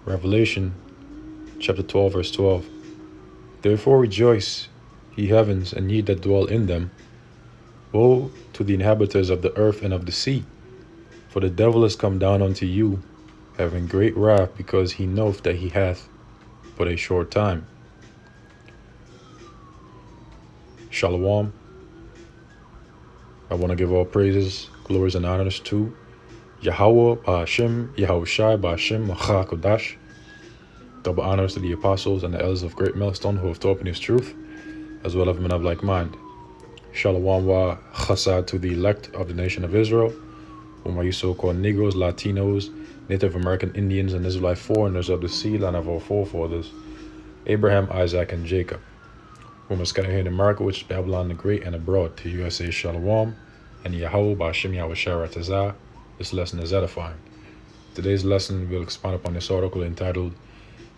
Revelation chapter 12, verse 12. Therefore rejoice, ye heavens, and ye that dwell in them. Woe to the inhabitants of the earth and of the sea, for the devil is come down unto you, having great wrath, because he knoweth that he hath but a short time. Shalom. I want to give all praises, glories, and honors to Yahweh Ba'ashem, Yahushai Ba'ashem, Macha Kodash. Double honors to the apostles and the elders of Great Millstone who have taught me his truth, as well as men of like mind. Shalom wa chasad to the elect of the nation of Israel, whom are you so-called Negroes, Latinos, Native American Indians, and Israelite foreigners of the seed line of our forefathers, Abraham, Isaac, and Jacob, whom are scattered here in America, which is Babylon the Great, and abroad. To you I say Shalom, and Yahweh Ba'ashem Yahushai Ratazah. This lesson is edifying. Today's lesson will expound upon this article entitled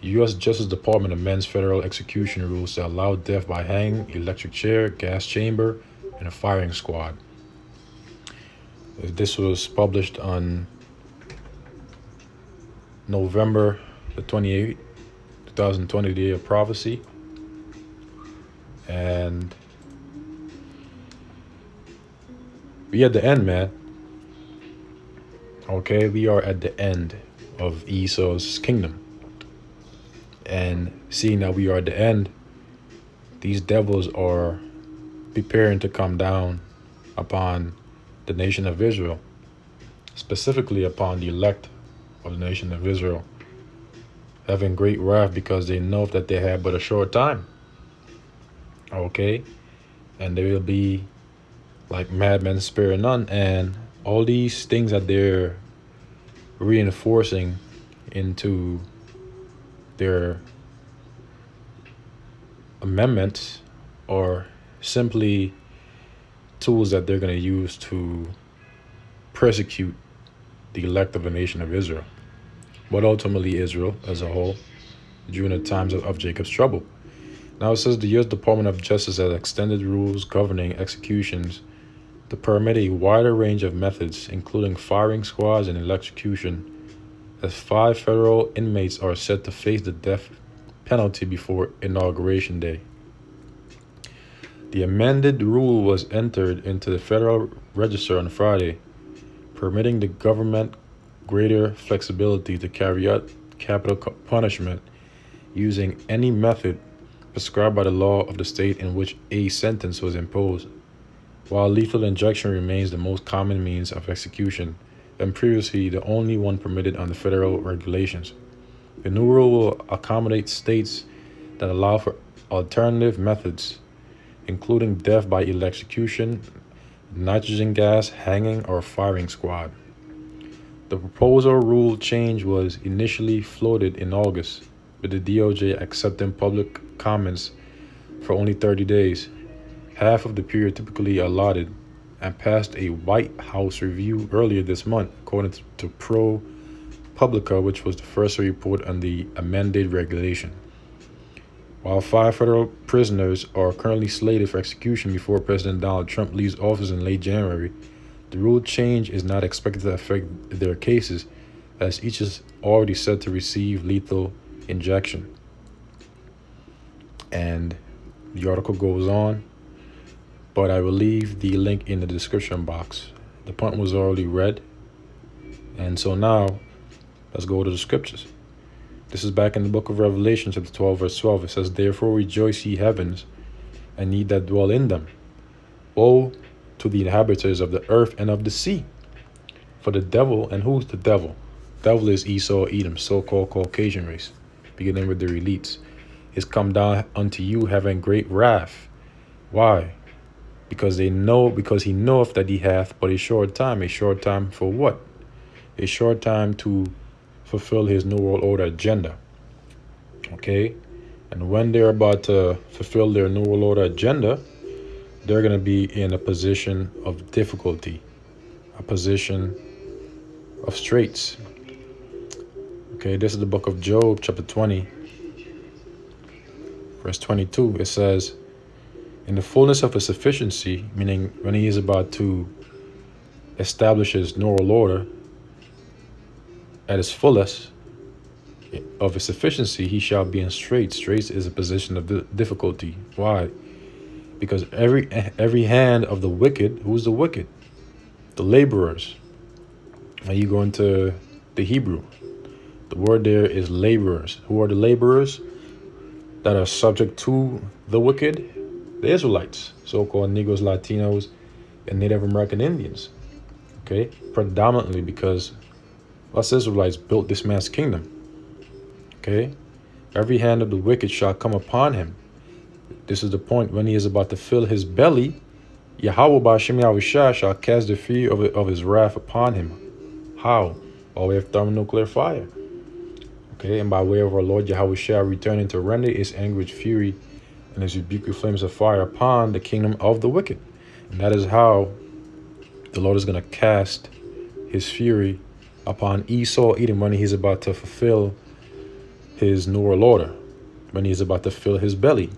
U.S. Justice Department amends federal execution rules to allow death by hanging, electric chair, gas chamber, and a firing squad. This was published on November the 28th, 2020, the day of prophecy. And we at the end, man. Okay, we are at the end of Esau's kingdom. And seeing that we are at the end, these devils are preparing to come down upon the nation of Israel, specifically upon the elect of the nation of Israel, having great wrath because they know that they have but a short time. Okay, and they will be like madmen sparing none, and all these things that they're reinforcing into their amendments are simply tools that they're going to use to persecute the elect of the nation of Israel, but ultimately Israel as a whole during the times of Jacob's trouble. Now it says the U.S. Department of Justice has extended rules governing executions to permit a wider range of methods, including firing squads and electrocution, as 5 federal inmates are set to face the death penalty before Inauguration Day. The amended rule was entered into the Federal Register on Friday, permitting the government greater flexibility to carry out capital punishment using any method prescribed by the law of the state in which a sentence was imposed. While lethal injection remains the most common means of execution, and previously the only one permitted under federal regulations, the new rule will accommodate states that allow for alternative methods, including death by electrocution, nitrogen gas, hanging, or firing squad. The proposal rule change was initially floated in August, with the DOJ accepting public comments for only 30 days, half of the period typically allotted, and passed a White House review earlier this month, according to ProPublica, which was the first to report on the amended regulation. While 5 federal prisoners are currently slated for execution before President Donald Trump leaves office in late January, the rule change is not expected to affect their cases, as each is already set to receive lethal injection. And the article goes on, but I will leave the link in the description box. The point was already read, and so now let's go to the scriptures. This is back in the book of Revelation, chapter 12, verse 12. It says, Therefore rejoice, ye heavens, and ye that dwell in them. Woe to the inhabitants of the earth and of the sea. For the devil, and who's the devil? Devil is Esau, Edom, so-called Caucasian race, beginning with their elites, is come down unto you having great wrath. Why? Because he knoweth that he hath but a short time. A short time for what? A short time to fulfill his New World Order agenda. Okay? And when they're about to fulfill their New World Order agenda, they're going to be in a position of difficulty, a position of straits. Okay, this is the book of Job, chapter 20, verse 22. It says, in the fullness of his sufficiency, meaning when he is about to establish his New World Order at its fullest, of his sufficiency, he shall be in straits. Straits is a position of difficulty. Why? Because every hand of the wicked, who's the wicked? The laborers. Now you go into the Hebrew. The word there is laborers. Who are the laborers that are subject to the wicked? The Israelites, so-called Negroes, Latinos, and Native American Indians. Okay, predominantly because us Israelites built this man's kingdom. Okay, every hand of the wicked shall come upon him. This is the point when he is about to fill his belly. Yahweh Ba'Shem Yahushua shall cast the fury of his wrath upon him. How? By way of thermonuclear fire. Okay, and by way of our Lord Yahushua returning to render his anger with fury and his rebuke with flames of fire upon the kingdom of the wicked. And that is how the Lord is going to cast his fury upon Esau, Edom, when he's about to fulfill his New World Order, when he's about to fill his belly,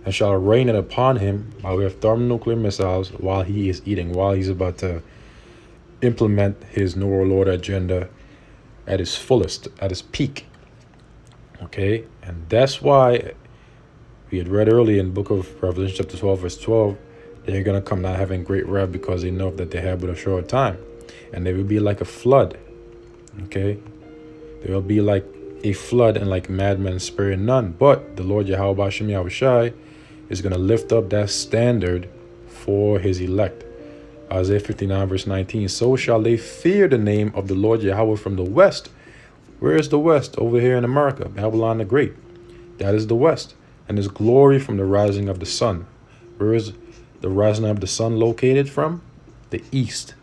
and shall rain it upon him by way of thermonuclear missiles while he is eating, while he's about to implement his New World Order agenda at its fullest, at its peak. Okay, and that's why we had read earlier in the book of Revelation chapter 12, verse 12, they're going to come not having great wrath because they know that they have but a short time. And they will be like a flood. Okay, they will be like a flood and like madmen sparing none. But the Lord Yahweh Ba'Shem Yahushai is going to lift up that standard for his elect. Isaiah 59 verse 19. So shall they fear the name of the Lord Yahweh from the west. Where is the west? Over here in America, Babylon the Great. That is the west. And his glory from the rising of the sun. Where is the rising of the sun located from? The east.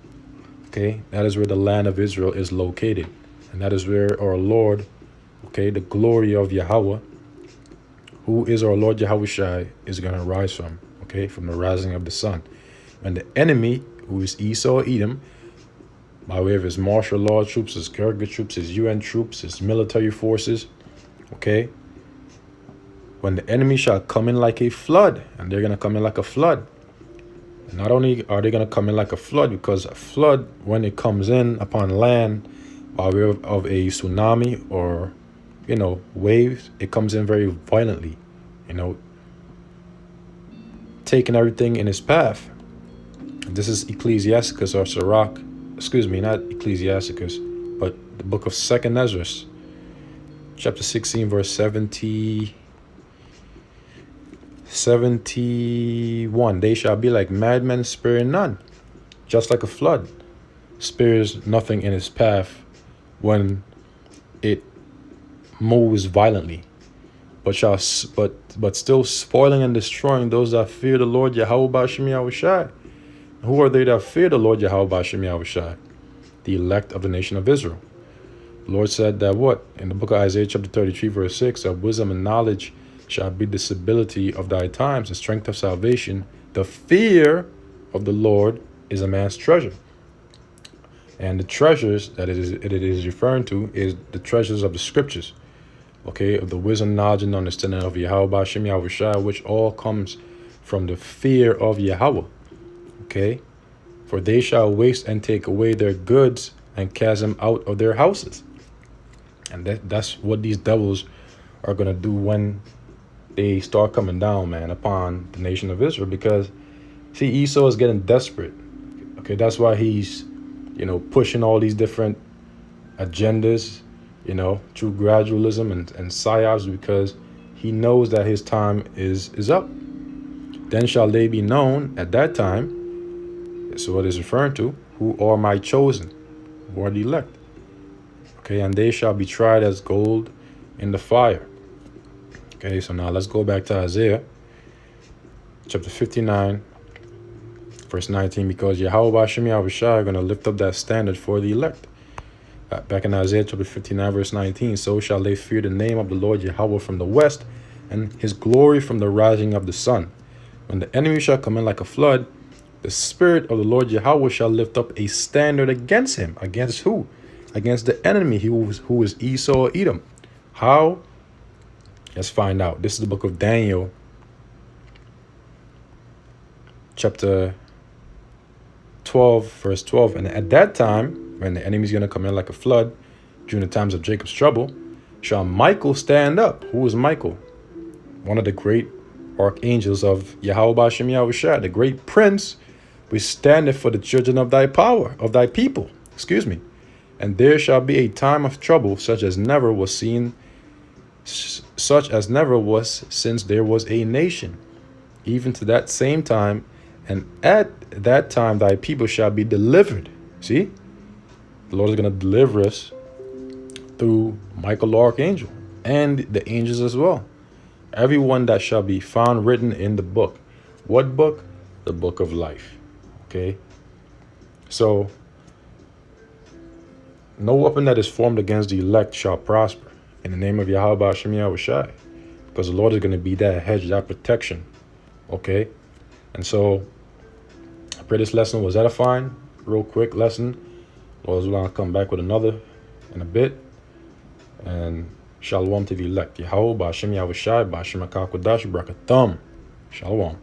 Okay, that is where the land of Israel is located. And that is where our Lord, okay, the glory of Yahweh, who is our Lord Yahushai, is going to rise from, okay, from the rising of the sun. And the enemy, who is Esau, Edom, by way of his martial law troops, his character troops, his UN troops, his military forces, okay, when the enemy shall come in like a flood, and they're going to come in like a flood. And not only are they going to come in like a flood, because a flood, when it comes in upon land by way of a tsunami or, you know, waves, it comes in very violently, you know, taking everything in its path. And this is Ecclesiasticus or Sirach, excuse me, not Ecclesiasticus, but the book of 2nd Ezra, chapter 16, verse 71. They shall be like madmen sparing none, just like a flood spares nothing in its path when it moves violently, but still spoiling and destroying those that fear the Lord Yahweh Ba'Shem Yahushai. Who are they that fear the Lord Yahweh Ba'Shem Yahushai? The elect of the nation of Israel. The Lord said that what? In the book of Isaiah chapter 33 verse 6, that wisdom and knowledge shall be the stability of thy times, the strength of salvation. The fear of the Lord is a man's treasure. And the treasures that it is referring to is the treasures of the scriptures. Okay, of the wisdom, knowledge, and understanding of Yahweh Ba'Shem Yahushua, which all comes from the fear of Yahweh. Okay, for they shall waste and take away their goods and cast them out of their houses. And that's what these devils are going to do when they start coming down, man, upon the nation of Israel. Because, see, Esau is getting desperate. Okay, that's why he's, you know, pushing all these different agendas, you know, through gradualism and psyops, because he knows that his time is up. Then shall they be known at that time, that's what it's referring to, who are my chosen, who are the elect. Okay, and they shall be tried as gold in the fire. Okay, so now let's go back to Isaiah chapter 59, verse 19, because Yahweh Ba'Shem Yahushua are going to lift up that standard for the elect. Back in Isaiah chapter 59, verse 19, so shall they fear the name of the Lord Yahweh from the west, and his glory from the rising of the sun. When the enemy shall come in like a flood, the spirit of the Lord Yahweh shall lift up a standard against him. Against who? Against the enemy who is Esau or Edom. How? Let's find out. This is the book of Daniel, chapter 12, verse 12. And at that time, when the enemy is going to come in like a flood, during the times of Jacob's trouble, shall Michael stand up. Who is Michael? One of the great archangels of Yahweh Bashem Yahushua, the great prince, which standeth for the children of thy power, of thy people. Excuse me. And there shall be a time of trouble, such as never was since there was a nation, even to that same time. And at that time thy people shall be delivered. See? The Lord is going to deliver us through Michael the archangel and the angels as well. Everyone that shall be found written in the book. What book? The book of life. Okay? So, no weapon that is formed against the elect shall prosper. In the name of Yahweh Hashem Yahushai. Because the Lord is going to be that hedge, that protection. Okay? And so, I pray this lesson was edifying. Real quick lesson. Lord is going to come back with another in a bit. And Shalom to the elect. Yahweh Hashem Yahushai, Bashem HaKakodash, Brakatham. Shalom.